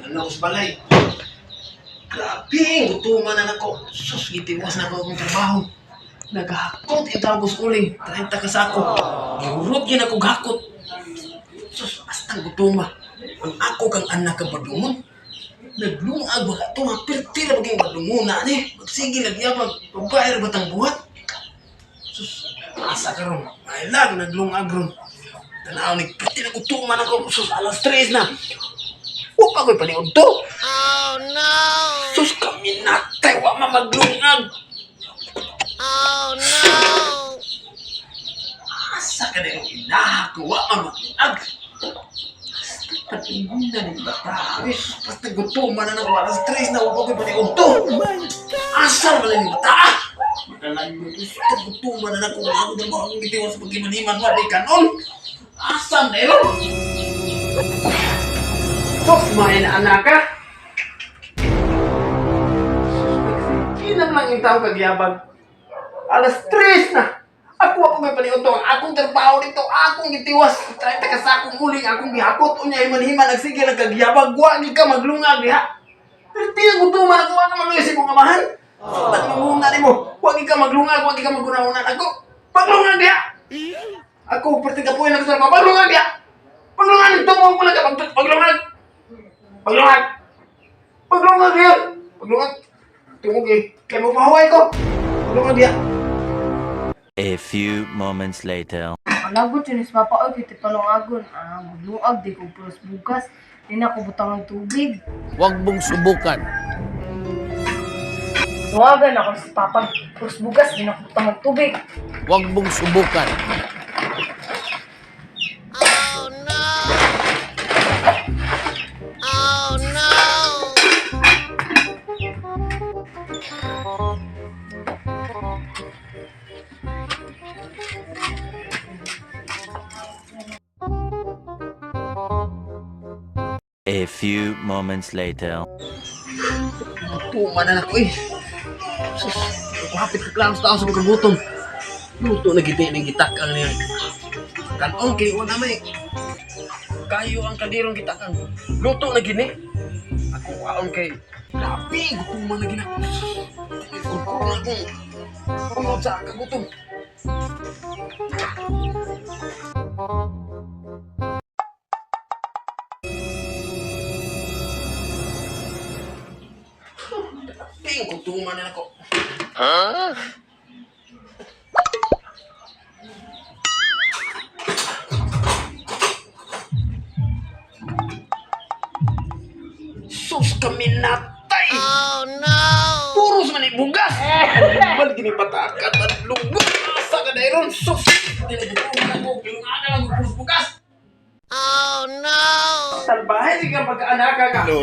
Ano sa balay? Grabe, gutuman na ako. Sus, gitiwas na ako akong trabaho. Naghakot, itawag ko uling. 30 ka sa ako. Giurot yun ako gakot. Sus, astang gutuma. Ang ako kang anak ka badungon. Naglungag ba ito nga pirtira bagay badunguna ni. Magsige lagyan magbabayar batang buhat. Sus, asa ka ron. Ay lang, naglungag ron. Tanaw ni pati na gutuman ako. Sus, alas 3 na. Huwag pa ko'y paniod to. Oh no! Sus, kami natay. Huwag maglungag. Oh no! Asa ka na yung inahak. Huwag maglungag. Patingunan ng bata. Wis, basta gutuman na ako. Alas 3 na. Huwag pa ko'y paniod to. Asa naman yung bata. Makalang mo. Gutuman na ako. Ako na ba akong gitiwas sa pagkimaniman. Wali kanon. Asa na yun? Sos, main na anak ka. Kinam lang yung tao kagyabag. Alas 3 na. Ako may paniutong. Akong trabaho dito. Akong gitiwas. Try ka sa akong uling. Akong gihakot. Unya himan-himan. Nagsige lang kagyabag. Huwag ka maglungag diha. Pero tinagutuman ako. Huwag ka maglungag sa mong amahan. Ba't mangunga ni mo? Huwag ka maglungag. Huwag ka magunahunan ako. Maglungag diha. Ako, perti ka po yung nagsasabi. Maglungag diha. Maglungag. Tumawag mo lang ka. Maglungag. Paglungag! Paglungag yan! Paglungag! Tumog eh. Kaya magpahaway ko! Paglungag yan! A few moments later. Alagot yun is papaoy kiti palungagon. Maglungag di ko pulos bukas. Di na ko butang ng tubig. Huwag mong subukan. Lungagan ako si papa. Pulos bukas di na ko butang ng tubig. Huwag mong subukan. A few moments later. Tuman na ako eh. Sus, hapit ka lang sa tao sa magkagutom. Luto na giti ng gitakang niya. Kanon kayo na may. Kayo ang kadirong gitakang. Luto na gini. Ako waon kay. Grabe, gutuman na gina. Kurkur na akong. Kumot sa kagutom. Gutuman na ako. Sus, kami natay! Oh no! Puros man bugas! Bal gini patakan at lugod! Asa ka na iron? Sus! Dinagutuman ako. Pilungaga lang puros bugas! Oh no! Salbahe siya pagkaanak ka! No.